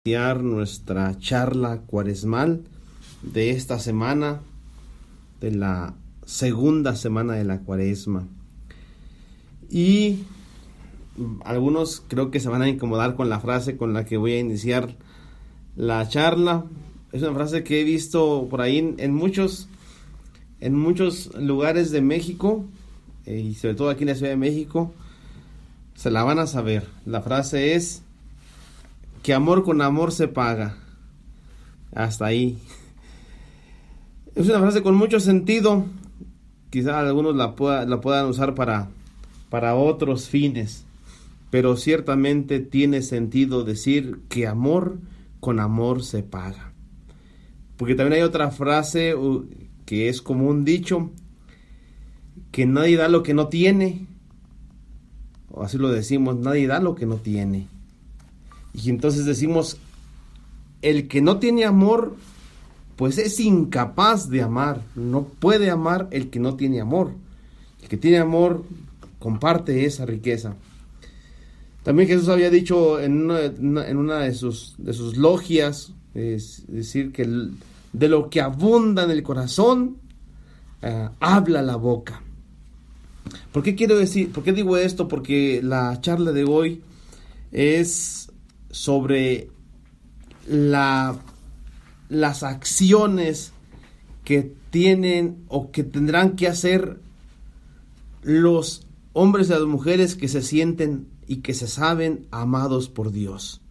Iniciar nuestra charla cuaresmal de esta semana, de la segunda semana de la Cuaresma. Y algunos creo que se van a incomodar con la frase con la que voy a iniciar la charla. Es una frase que he visto por ahí en muchos lugares de México, y sobre todo aquí en la Ciudad de México. Se la van a saber. La frase es que amor con amor se paga. Hasta ahí. Es una frase con mucho sentido. Quizá algunos la puedan usar para otros fines, pero ciertamente tiene sentido decir que amor con amor se paga. Porque también hay otra frase que es como un dicho, que nadie da lo que no tiene. O así lo decimos, nadie da lo que no tiene. Y entonces decimos, el que no tiene amor, pues es incapaz de amar. No puede amar el que no tiene amor. El que tiene amor comparte esa riqueza. También Jesús había dicho en una de sus logias, es decir, que de lo que abunda en el corazón, habla la boca. ¿Por qué digo esto? Porque la charla de hoy es sobre las acciones que tienen o que tendrán que hacer los hombres y las mujeres que se sienten y que se saben amados por Dios.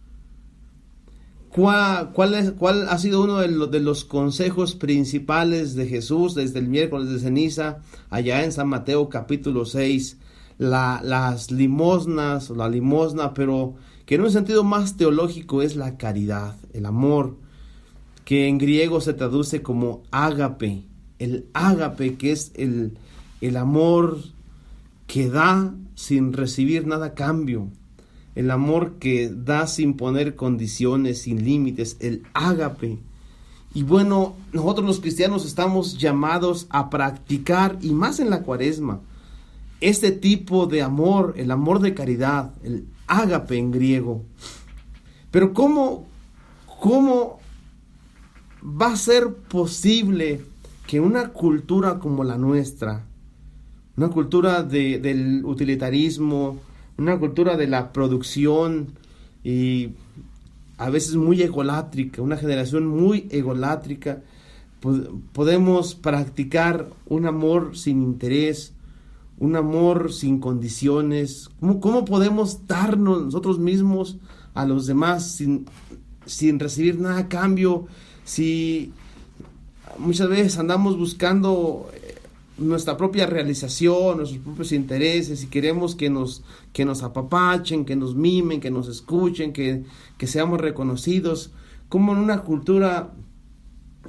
¿Cuál ha sido uno de los consejos principales de Jesús desde el miércoles de ceniza, allá en San Mateo capítulo 6? Las limosnas, la limosna, pero que en un sentido más teológico es la caridad, el amor, que en griego se traduce como ágape. El ágape, que es el amor que da sin recibir nada a cambio. El amor que da sin poner condiciones, sin límites, el ágape. Y bueno, nosotros los cristianos estamos llamados a practicar, y más en la Cuaresma, este tipo de amor, el amor de caridad, el ágape en griego. Pero ¿cómo va a ser posible que una cultura como la nuestra, una cultura del utilitarismo, una cultura de la producción y a veces muy egolátrica, una generación muy egolátrica, podemos practicar un amor sin interés, un amor sin condiciones? ¿Cómo podemos darnos nosotros mismos a los demás sin recibir nada a cambio? Si muchas veces andamos buscando nuestra propia realización, nuestros propios intereses, y queremos que nos apapachen, que nos mimen, que nos escuchen, que seamos reconocidos, como en una cultura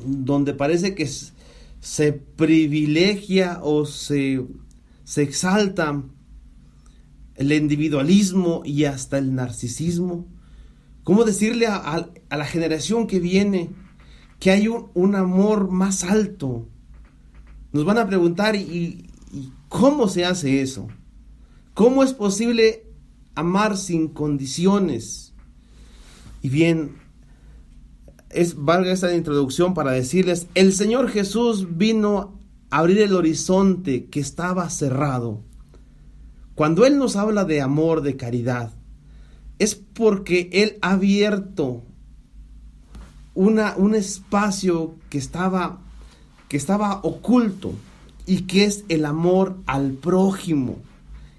donde parece que se privilegia o se exalta el individualismo y hasta el narcisismo. ¿Cómo decirle a la generación que viene que hay un amor más alto? Nos van a preguntar, ¿y cómo se hace eso? ¿Cómo es posible amar sin condiciones? Y bien, valga esta introducción para decirles, el Señor Jesús vino a abrir el horizonte que estaba cerrado. Cuando Él nos habla de amor, de caridad, es porque Él ha abierto un espacio que estaba oculto, y que es el amor al prójimo,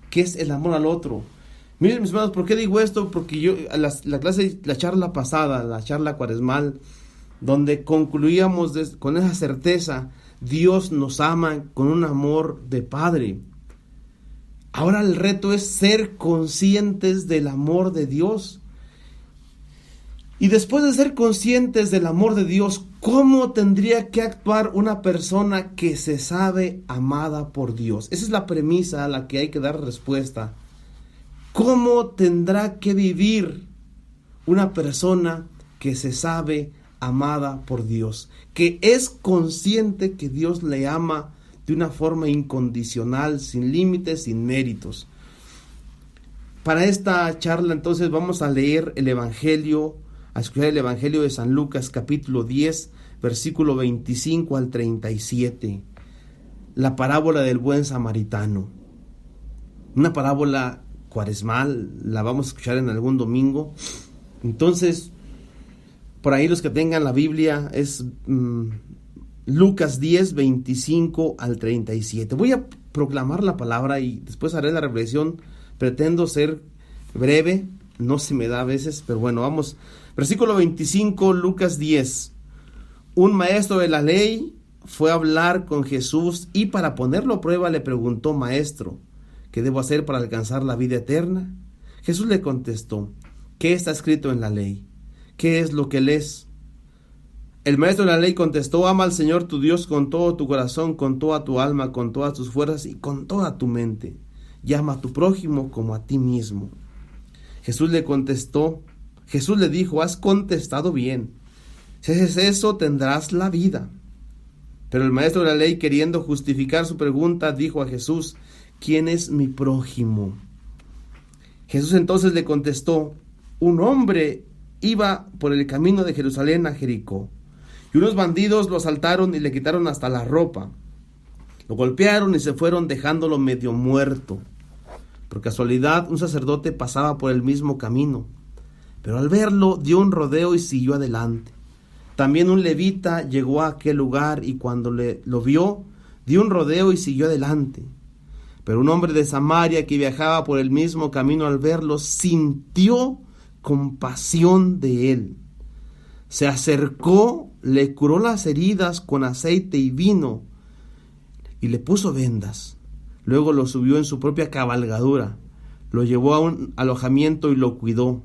que es el amor al otro. Miren, mis hermanos, ¿por qué digo esto? Porque yo, la charla pasada, la charla cuaresmal, donde concluíamos con esa certeza, Dios nos ama con un amor de Padre. Ahora el reto es ser conscientes del amor de Dios. Y después de ser conscientes del amor de Dios, ¿cómo tendría que actuar una persona que se sabe amada por Dios? Esa es la premisa a la que hay que dar respuesta. ¿Cómo tendrá que vivir una persona que se sabe amada por Dios? Que es consciente que Dios le ama de una forma incondicional, sin límites, sin méritos. Para esta charla entonces vamos a leer el Evangelio a escuchar el Evangelio de San Lucas, capítulo 10, versículo 25 al 37. La parábola del buen samaritano. Una parábola cuaresmal, la vamos a escuchar en algún domingo. Entonces, por ahí los que tengan la Biblia, es Lucas 10, 25 al 37. Voy a proclamar la palabra y después haré la reflexión. Pretendo ser breve, no se me da a veces, pero bueno, vamos. Versículo 25, Lucas 10. Un maestro de la ley fue a hablar con Jesús y para ponerlo a prueba le preguntó: Maestro, ¿qué debo hacer para alcanzar la vida eterna? Jesús le contestó: ¿qué está escrito en la ley? ¿Qué es lo que lees? El maestro de la ley contestó: ama al Señor tu Dios con todo tu corazón, con toda tu alma, con todas tus fuerzas y con toda tu mente. Y ama a tu prójimo como a ti mismo. Jesús le dijo: has contestado bien. Si haces eso, tendrás la vida. Pero el maestro de la ley, queriendo justificar su pregunta, dijo a Jesús: ¿quién es mi prójimo? Jesús entonces le contestó: un hombre iba por el camino de Jerusalén a Jericó, y unos bandidos lo asaltaron y le quitaron hasta la ropa. Lo golpearon y se fueron dejándolo medio muerto. Por casualidad, un sacerdote pasaba por el mismo camino, pero al verlo dio un rodeo y siguió adelante. También un levita llegó a aquel lugar y cuando lo vio, dio un rodeo y siguió adelante. Pero un hombre de Samaria que viajaba por el mismo camino, al verlo, sintió compasión de él. Se acercó, le curó las heridas con aceite y vino y le puso vendas. Luego lo subió en su propia cabalgadura, lo llevó a un alojamiento y lo cuidó.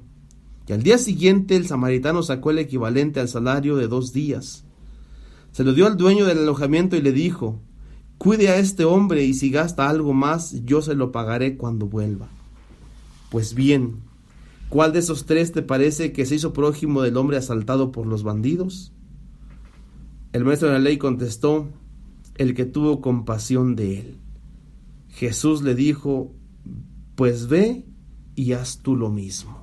Y al día siguiente el samaritano sacó el equivalente al salario de 2 días. Se lo dio al dueño del alojamiento y le dijo: cuide a este hombre y si gasta algo más, yo se lo pagaré cuando vuelva. Pues bien, ¿cuál de esos 3 te parece que se hizo prójimo del hombre asaltado por los bandidos? El maestro de la ley contestó: el que tuvo compasión de él. Jesús le dijo: pues ve y haz tú lo mismo.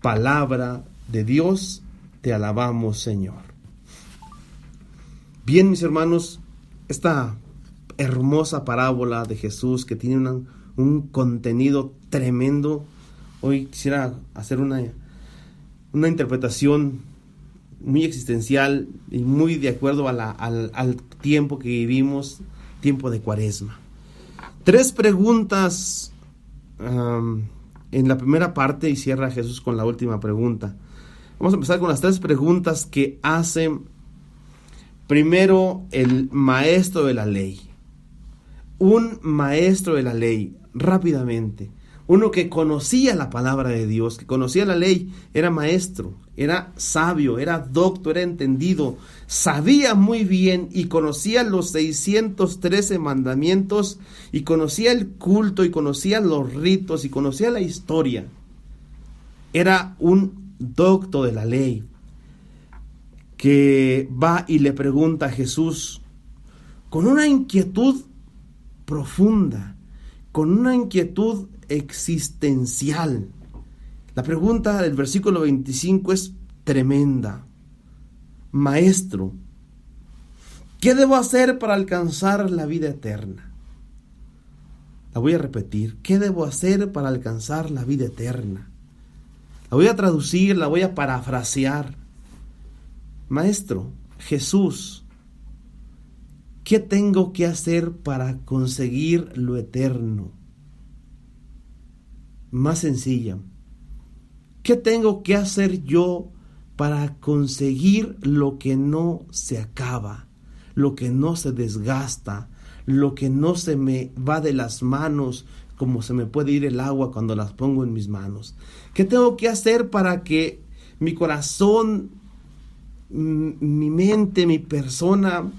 Palabra de Dios, te alabamos, Señor. Bien, mis hermanos, esta hermosa parábola de Jesús que tiene un contenido tremendo. Hoy quisiera hacer una interpretación muy existencial y muy de acuerdo al tiempo que vivimos, tiempo de Cuaresma. 3 preguntas en la primera parte y cierra Jesús con la última pregunta. Vamos a empezar con las 3 preguntas que hace primero el maestro de la ley. Un maestro de la ley, rápidamente. Uno que conocía la palabra de Dios, que conocía la ley, era maestro, era sabio, era docto, era entendido, sabía muy bien y conocía los 613 mandamientos y conocía el culto y conocía los ritos y conocía la historia. Era un docto de la ley que va y le pregunta a Jesús con una inquietud profunda, con una inquietud existencial. La pregunta del versículo 25 es tremenda. Maestro, ¿qué debo hacer para alcanzar la vida eterna? La voy a repetir. ¿Qué debo hacer para alcanzar la vida eterna? La voy a traducir, la voy a parafrasear. Maestro, Jesús, ¿qué tengo que hacer para conseguir lo eterno? Más sencilla. ¿Qué tengo que hacer yo para conseguir lo que no se acaba, lo que no se desgasta, lo que no se me va de las manos como se me puede ir el agua cuando las pongo en mis manos? ¿Qué tengo que hacer para que mi corazón, mi mente, mi persona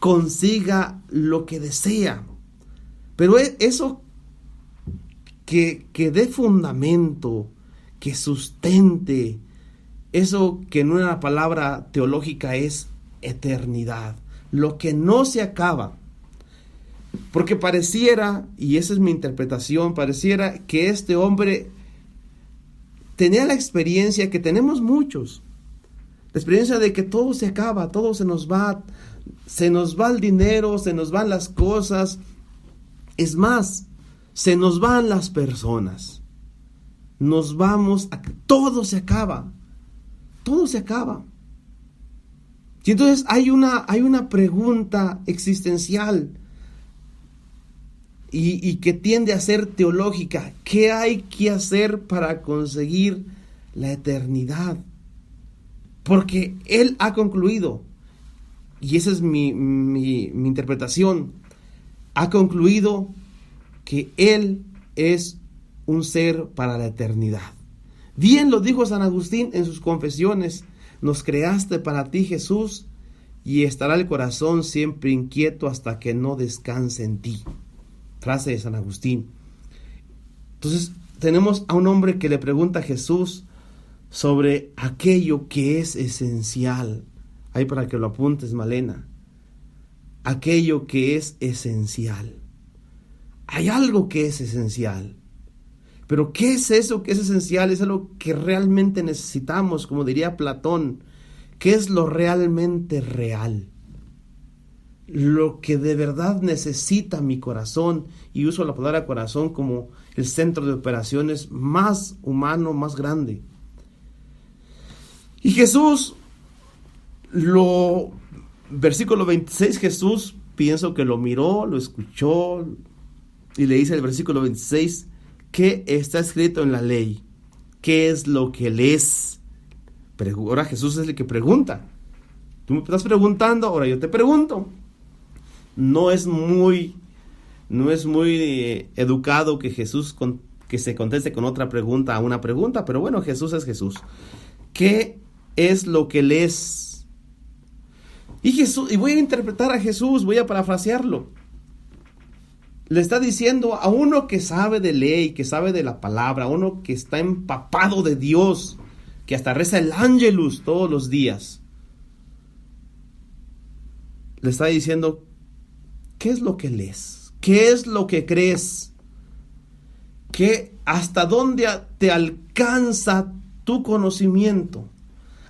consiga lo que desea? Pero eso que dé fundamento, que sustente, eso que en una palabra teológica es eternidad, lo que no se acaba. Porque pareciera, y esa es mi interpretación, pareciera que este hombre tenía la experiencia que tenemos muchos. La experiencia de que todo se acaba, todo se nos va el dinero, se nos van las cosas. Es más, se nos van las personas. Todo se acaba. Todo se acaba. Y entonces hay una pregunta existencial y que tiende a ser teológica. ¿Qué hay que hacer para conseguir la eternidad? Porque Él ha concluido, y esa es mi interpretación, ha concluido que Él es un ser para la eternidad. Bien lo dijo San Agustín en sus confesiones: nos creaste para ti, Jesús, y estará el corazón siempre inquieto hasta que no descanse en ti. Frase de San Agustín. Entonces tenemos a un hombre que le pregunta a Jesús sobre aquello que es esencial. Ahí para que lo apuntes, Malena. Aquello que es esencial. Hay algo que es esencial. Pero ¿qué es eso que es esencial? Es algo que realmente necesitamos, como diría Platón. ¿Qué es lo realmente real? Lo que de verdad necesita mi corazón, y uso la palabra corazón como el centro de operaciones más humano, más grande. Y Jesús, versículo 26, Jesús pienso que lo miró, lo escuchó, y le dice el versículo 26, ¿qué está escrito en la ley? ¿Qué es lo que lees? Ahora Jesús es el que pregunta. Tú me estás preguntando, ahora yo te pregunto. No es muy educado que Jesús que se conteste con otra pregunta a una pregunta, pero bueno, Jesús es Jesús. ¿Qué es lo que lees? Y voy a interpretar a Jesús, voy a parafrasearlo. Le está diciendo a uno que sabe de ley, que sabe de la palabra, a uno que está empapado de Dios, que hasta reza el Ángelus todos los días. Le está diciendo, ¿qué es lo que lees? ¿Qué es lo que crees? ¿Hasta dónde te alcanza tu conocimiento?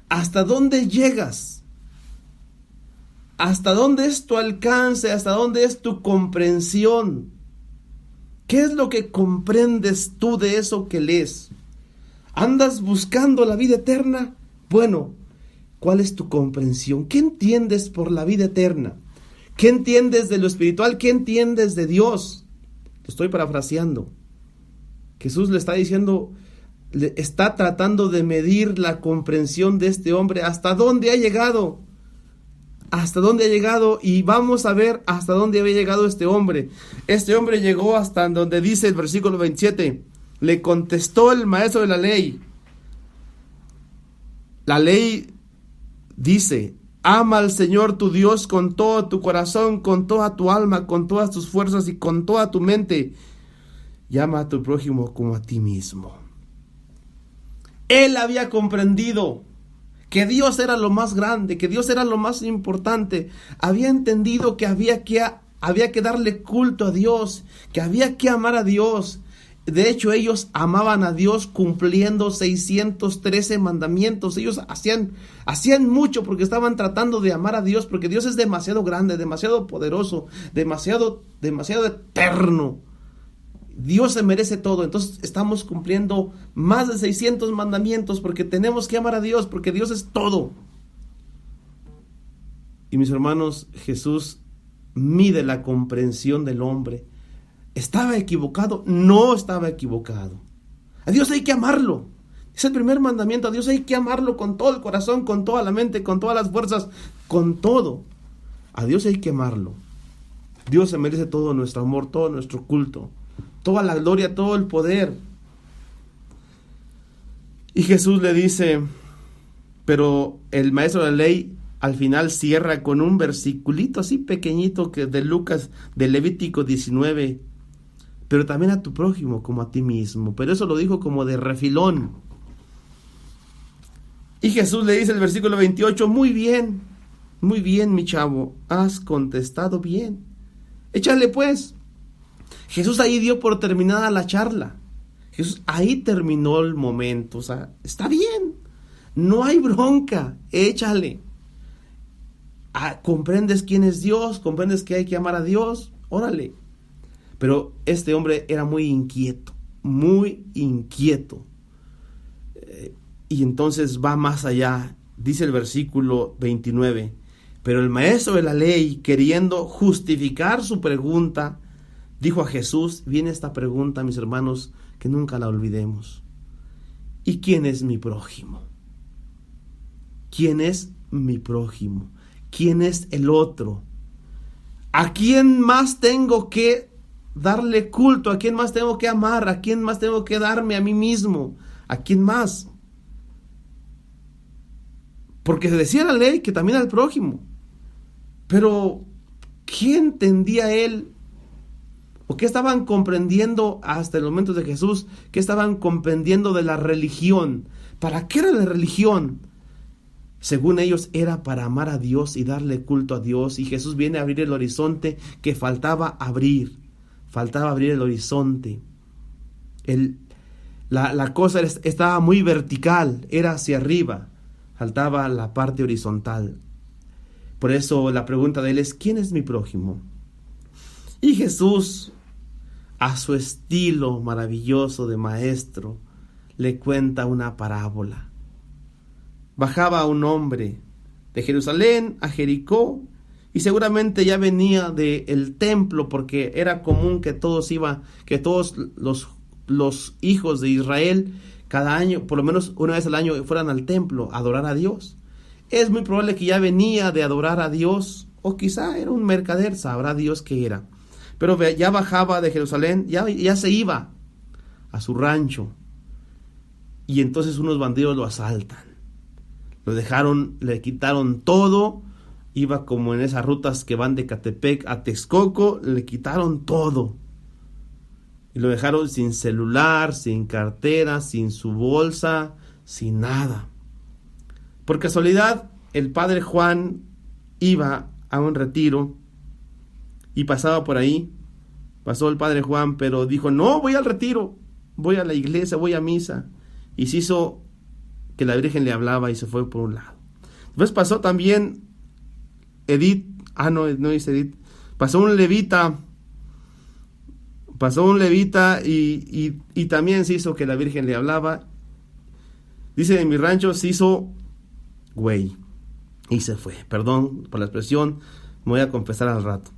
¿Hasta dónde llegas? ¿Hasta dónde es tu alcance? ¿Hasta dónde es tu comprensión? ¿Qué es lo que comprendes tú de eso que lees? ¿Andas buscando la vida eterna? Bueno, ¿cuál es tu comprensión? ¿Qué entiendes por la vida eterna? ¿Qué entiendes de lo espiritual? ¿Qué entiendes de Dios? Lo estoy parafraseando. Jesús le está diciendo, le está tratando de medir la comprensión de este hombre. ¿Hasta dónde ha llegado? ¿Hasta dónde ha llegado? Y vamos a ver hasta dónde había llegado este hombre. Este hombre llegó hasta donde dice el versículo 27. Le contestó el maestro de la ley. La ley dice: ama al Señor tu Dios con todo tu corazón, con toda tu alma, con todas tus fuerzas y con toda tu mente. Y ama a tu prójimo como a ti mismo. Él había comprendido que Dios era lo más grande, que Dios era lo más importante. Había entendido que había que darle culto a Dios, que había que amar a Dios. De hecho, ellos amaban a Dios cumpliendo 613 mandamientos. Ellos hacían mucho porque estaban tratando de amar a Dios, porque Dios es demasiado grande, demasiado poderoso, demasiado eterno. Dios se merece todo. Entonces estamos cumpliendo más de 600 mandamientos porque tenemos que amar a Dios, porque Dios es todo. Y mis hermanos, Jesús mide la comprensión del hombre. ¿Estaba equivocado? No estaba equivocado. A Dios hay que amarlo. Es el primer mandamiento. A Dios hay que amarlo con todo el corazón, con toda la mente, con todas las fuerzas, con todo. A Dios hay que amarlo. Dios se merece todo nuestro amor, todo nuestro culto, toda la gloria, todo el poder. Y Jesús le dice, pero el maestro de la ley al final cierra con un versiculito así pequeñito que de Lucas, de Levítico 19, pero también a tu prójimo como a ti mismo. Pero eso lo dijo como de refilón. Y Jesús le dice el versículo 28, muy bien, mi chavo, has contestado bien. Échale pues. Jesús ahí dio por terminada la charla. Jesús, ahí terminó el momento. O sea, está bien, no hay bronca, échale. Comprendes quién es Dios, comprendes que hay que amar a Dios, órale. Pero este hombre era muy inquieto. Y entonces va más allá. Dice el versículo 29. Pero el maestro de la ley, queriendo justificar su pregunta, dijo a Jesús, viene esta pregunta, mis hermanos, que nunca la olvidemos. ¿Y quién es mi prójimo? ¿Quién es mi prójimo? ¿Quién es el otro? ¿A quién más tengo que darle culto? ¿A quién más tengo que amar? ¿A quién más tengo que darme a mí mismo? ¿A quién más? Porque se decía la ley que también al prójimo. Pero, ¿qué entendía él? ¿O qué estaban comprendiendo hasta el momento de Jesús? ¿Qué estaban comprendiendo de la religión? ¿Para qué era la religión? Según ellos era para amar a Dios y darle culto a Dios. Y Jesús viene a abrir el horizonte que faltaba abrir. Faltaba abrir el horizonte. La cosa estaba muy vertical, era hacia arriba. Faltaba la parte horizontal. Por eso la pregunta de él es, ¿quién es mi prójimo? Y Jesús, a su estilo maravilloso de maestro, le cuenta una parábola. Bajaba un hombre de Jerusalén a Jericó y seguramente ya venía del templo, porque era común que todos los hijos de Israel cada año, por lo menos una vez al año, fueran al templo a adorar a Dios. Es muy probable que ya venía de adorar a Dios, o quizá era un mercader, sabrá Dios qué era. Pero ya bajaba de Jerusalén, ya se iba a su rancho. Y entonces unos bandidos lo asaltan. Lo dejaron, le quitaron todo. Iba como en esas rutas que van de Catepec a Texcoco, le quitaron todo. Y lo dejaron sin celular, sin cartera, sin su bolsa, sin nada. Por casualidad, el padre Juan iba a un retiro y pasaba por ahí. Pasó el padre Juan, pero dijo, no, voy al retiro, voy a la iglesia, voy a misa. Y se hizo que la Virgen le hablaba y se fue por un lado. Después pasó también Edith, no es Edith, pasó un levita y también se hizo que la Virgen le hablaba. Dice, en mi rancho se hizo güey y se fue. Perdón por la expresión, me voy a confesar al rato.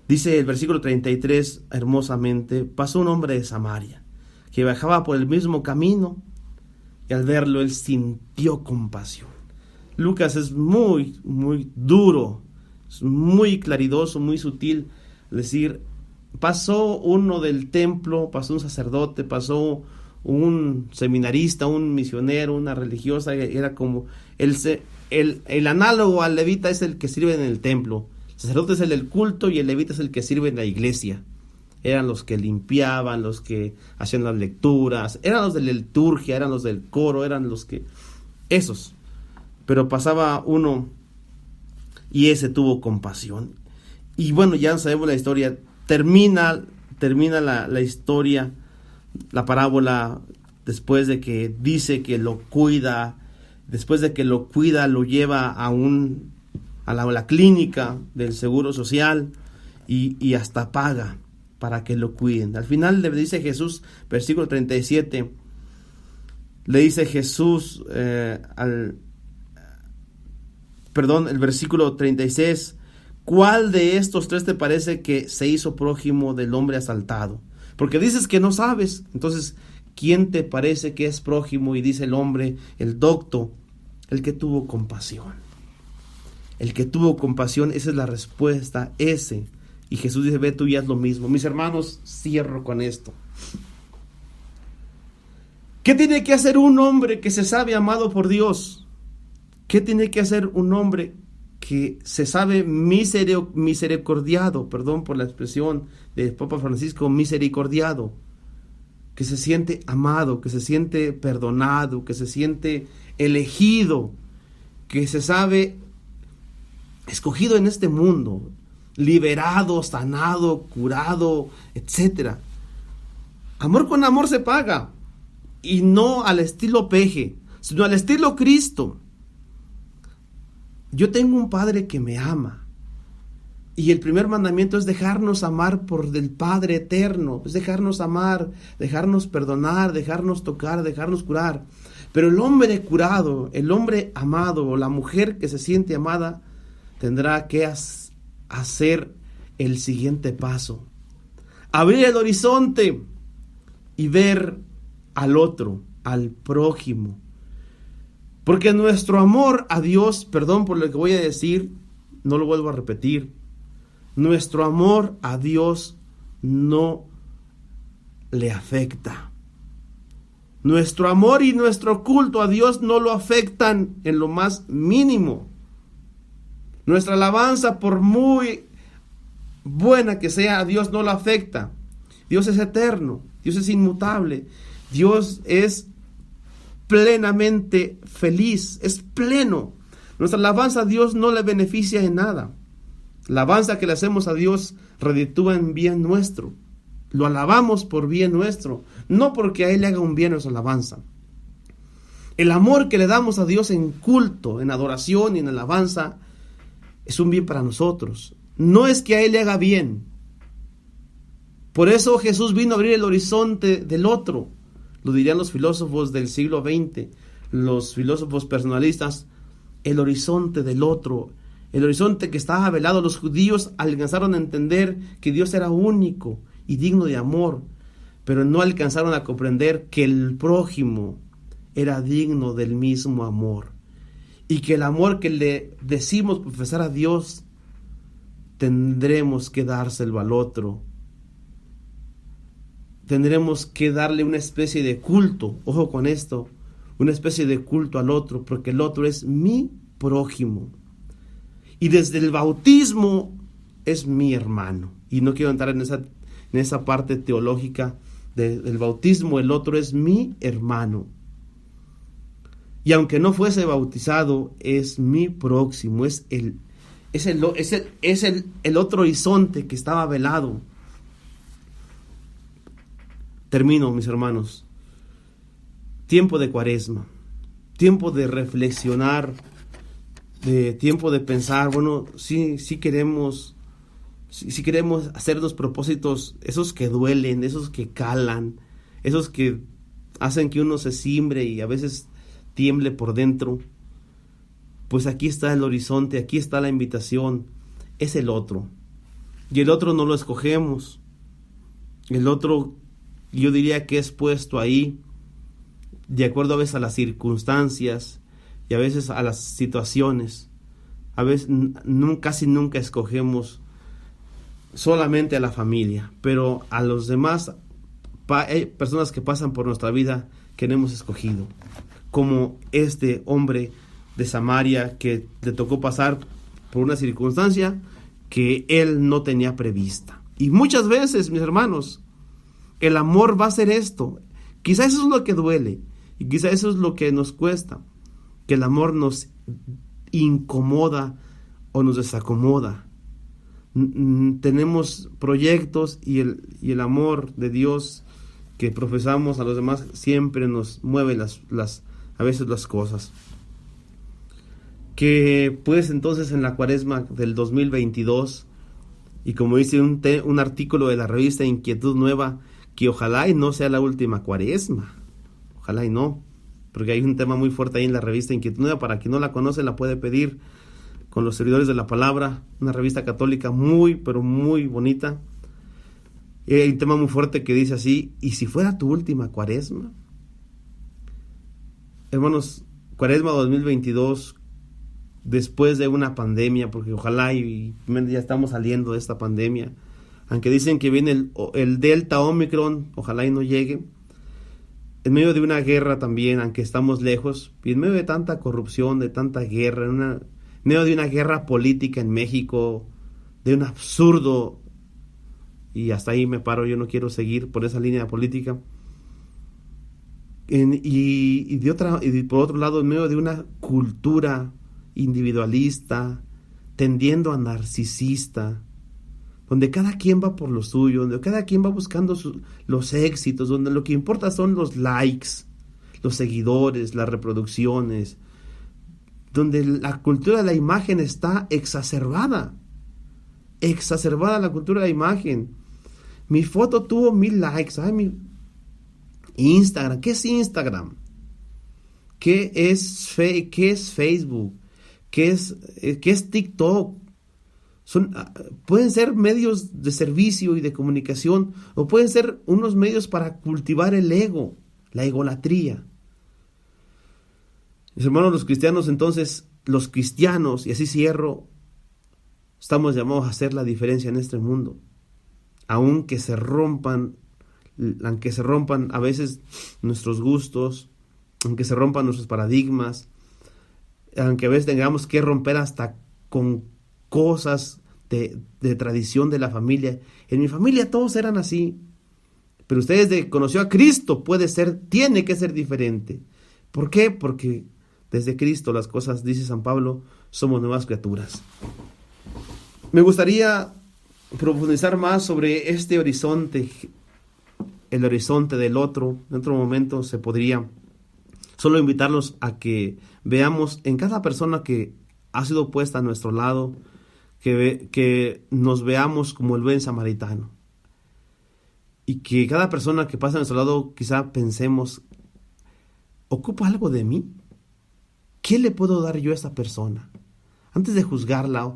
Dice el versículo 33 hermosamente, pasó un hombre de Samaria que bajaba por el mismo camino y al verlo él sintió compasión. Lucas es muy, muy duro, es muy claridoso, muy sutil. Es decir, pasó uno del templo, pasó un sacerdote, pasó un seminarista, un misionero, una religiosa. Era como el análogo al levita es el que sirve en el templo. El sacerdote es el del culto y el levita es el que sirve en la iglesia. Eran los que limpiaban, los que hacían las lecturas, eran los de la liturgia, eran los del coro, eran los que... esos. Pero pasaba uno y ese tuvo compasión. Y bueno, ya sabemos la historia. Termina la historia, la parábola, después de que dice que lo cuida, después de que lo cuida, lo lleva a la clínica del Seguro Social y hasta paga para que lo cuiden. Al final le dice Jesús, versículo 37, le dice Jesús el versículo 36, ¿cuál de estos tres te parece que se hizo prójimo del hombre asaltado? Porque dices que no sabes, entonces, ¿quién te parece que es prójimo? Y dice el hombre, el docto, el que tuvo compasión. El que tuvo compasión, esa es la respuesta, ese. Y Jesús dice, ve tú y haz lo mismo. Mis hermanos, cierro con esto. ¿Qué tiene que hacer un hombre que se sabe amado por Dios? ¿Qué tiene que hacer un hombre que se sabe misericordiado? Perdón por la expresión del Papa Francisco, misericordiado. Que se siente amado, que se siente perdonado, que se siente elegido, que se sabe escogido en este mundo, liberado, sanado, curado, etc. Amor con amor se paga. Y no al estilo peje, sino al estilo Cristo. Yo tengo un Padre que me ama. Y el primer mandamiento es dejarnos amar por el Padre eterno. Es dejarnos amar, dejarnos perdonar, dejarnos tocar, dejarnos curar. Pero el hombre curado, el hombre amado, o la mujer que se siente amada, tendrá que hacer el siguiente paso. Abrir el horizonte y ver al otro, al prójimo. Porque nuestro amor a Dios, perdón por lo que voy a decir, no lo vuelvo a repetir, nuestro amor a Dios no le afecta. Nuestro amor y nuestro culto a Dios no lo afectan en lo más mínimo. Nuestra alabanza, por muy buena que sea, a Dios no lo afecta. Dios es eterno, Dios es inmutable, Dios es plenamente feliz, es pleno. Nuestra alabanza a Dios no le beneficia en nada. La alabanza que le hacemos a Dios reditúa en bien nuestro. Lo alabamos por bien nuestro, no porque a Él le haga un bien nuestra alabanza. El amor que le damos a Dios en culto, en adoración y en alabanza es un bien para nosotros. No es que a Él le haga bien. Por eso Jesús vino a abrir el horizonte del otro. Lo dirían los filósofos del siglo XX, los filósofos personalistas, el horizonte del otro, el horizonte que estaba velado. Los judíos alcanzaron a entender que Dios era único y digno de amor, pero no alcanzaron a comprender que el prójimo era digno del mismo amor, y que el amor que le decimos profesar a Dios, tendremos que dárselo al otro. Tendremos que darle una especie de culto, ojo con esto, una especie de culto al otro, porque el otro es mi prójimo. Y desde el bautismo es mi hermano. Y no quiero entrar en esa parte teológica del bautismo. El otro es mi hermano. Y aunque no fuese bautizado, es mi próximo, es el otro horizonte que estaba velado. Termino, mis hermanos. Tiempo de Cuaresma, tiempo de reflexionar, tiempo de pensar. Bueno, sí queremos hacernos propósitos, esos que duelen, esos que calan, esos que hacen que uno se cimbre y a veces tiemble por dentro. Pues aquí está el horizonte, aquí está la invitación, es el otro. Y el otro no lo escogemos. El otro, yo diría que es puesto ahí de acuerdo a veces a las circunstancias y a veces a las situaciones. A veces casi nunca escogemos solamente a la familia, pero a los demás personas que pasan por nuestra vida que no hemos escogido, como este hombre de Samaria que le tocó pasar por una circunstancia que él no tenía prevista. Y muchas veces, mis hermanos, el amor va a ser esto. Quizá eso es lo que duele y quizá eso es lo que nos cuesta, que el amor nos incomoda o nos desacomoda. Tenemos proyectos y el amor de Dios que profesamos a los demás siempre nos mueve a veces las cosas. Que pues entonces en la Cuaresma del 2022, y como dice un artículo de la revista Inquietud Nueva, que ojalá y no sea la última Cuaresma, ojalá y no, porque hay un tema muy fuerte ahí en la revista Inquietud Nueva. Para quien no la conoce, la puede pedir con los servidores de la palabra, una revista católica muy, pero muy bonita. Y hay un tema muy fuerte que dice así: ¿y si fuera tu última Cuaresma? Hermanos, Cuaresma 2022, después de una pandemia, porque ojalá y ya estamos saliendo de esta pandemia, aunque dicen que viene el Delta Omicron, ojalá y no llegue, en medio de una guerra también, aunque estamos lejos, y en medio de tanta corrupción, de tanta guerra, en medio de una guerra política en México, de un absurdo, y hasta ahí me paro, yo no quiero seguir por esa línea política, y por otro lado, en medio de una cultura individualista, tendiendo a narcisista, donde cada quien va por lo suyo, donde cada quien va buscando los éxitos, donde lo que importa son los likes, los seguidores, las reproducciones, donde la cultura de la imagen está exacerbada la cultura de la imagen. Mi foto tuvo 1000 likes. Ay, Instagram, ¿qué es Instagram? ¿Qué es Facebook? ¿Qué es TikTok? Pueden ser medios de servicio y de comunicación, o pueden ser unos medios para cultivar el ego, la egolatría. Mis hermanos, los cristianos, entonces, y así cierro, estamos llamados a hacer la diferencia en este mundo. Aunque se rompan a veces nuestros gustos, aunque se rompan nuestros paradigmas, aunque a veces tengamos que romper hasta con cosas de tradición de la familia. En mi familia todos eran así, pero ustedes desde que conoció a Cristo tiene que ser diferente. ¿Por qué? Porque desde Cristo las cosas, dice San Pablo, somos nuevas criaturas. Me gustaría profundizar más sobre este horizonte, el horizonte del otro. En otro momento se podría solo invitarlos a que veamos en cada persona que ha sido puesta a nuestro lado, que nos veamos como el buen samaritano. Y que cada persona que pasa a nuestro lado quizá pensemos, ¿ocupa algo de mí? ¿Qué le puedo dar yo a esta persona? Antes de juzgarla,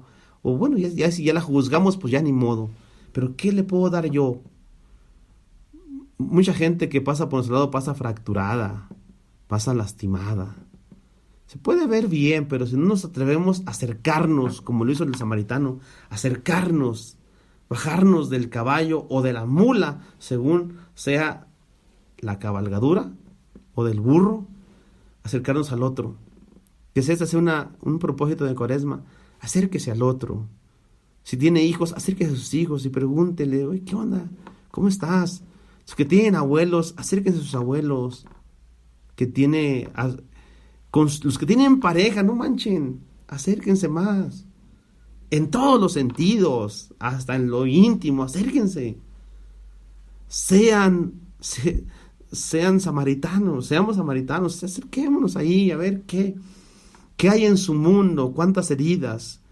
o bueno, ya si ya la juzgamos, pues ya ni modo. Pero ¿qué le puedo dar yo? Mucha gente que pasa por nuestro lado pasa fracturada, pasa lastimada. Se puede ver bien, pero si no nos atrevemos a acercarnos, como lo hizo el samaritano, acercarnos, bajarnos del caballo o de la mula, según sea la cabalgadura, o del burro, acercarnos al otro. Que este sea un propósito de Cuaresma, acérquese al otro. Si tiene hijos, acérquese a sus hijos y pregúntele, oye, ¿qué onda? ¿Cómo estás? Los que tienen abuelos, acérquense a sus abuelos. Con los que tienen pareja, no manchen, acérquense más. En todos los sentidos, hasta en lo íntimo, acérquense. Seamos samaritanos, acerquémonos ahí a ver qué hay en su mundo, cuántas heridas.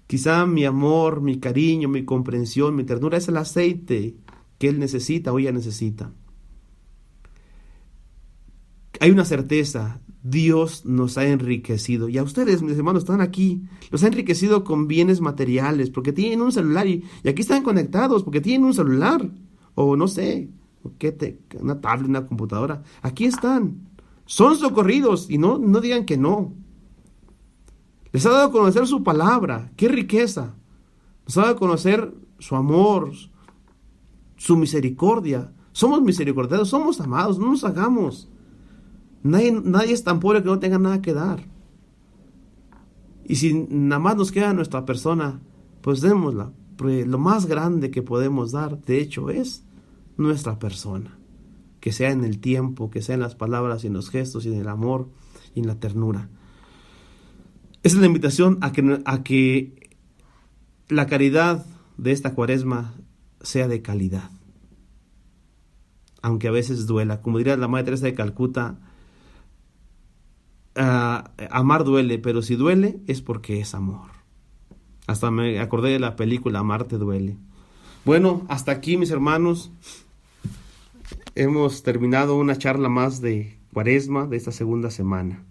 Quizá mi amor, mi cariño, mi comprensión, mi ternura es el aceite que él necesita o ella necesita. Hay una certeza, Dios nos ha enriquecido, y a ustedes, mis hermanos, están aquí, los ha enriquecido con bienes materiales, porque tienen un celular, y aquí están conectados, porque tienen un celular, o no sé, una tablet, una computadora, aquí están, son socorridos, y no digan que no. Les ha dado a conocer su palabra, qué riqueza, nos ha dado a conocer su amor, su misericordia, somos misericordiosos, somos amados, no nos hagamos. Nadie es tan pobre que no tenga nada que dar. Y si nada más nos queda nuestra persona, pues démosla. Porque lo más grande que podemos dar, de hecho, es nuestra persona. Que sea en el tiempo, que sea en las palabras y en los gestos y en el amor y en la ternura. Esa es la invitación a que la caridad de esta Cuaresma sea de calidad. Aunque a veces duela. Como diría la Madre Teresa de Calcuta, amar duele, pero si duele es porque es amor. Hasta me acordé de la película Amarte duele. Bueno, hasta aquí, mis hermanos, hemos terminado una charla más de Cuaresma de esta segunda semana.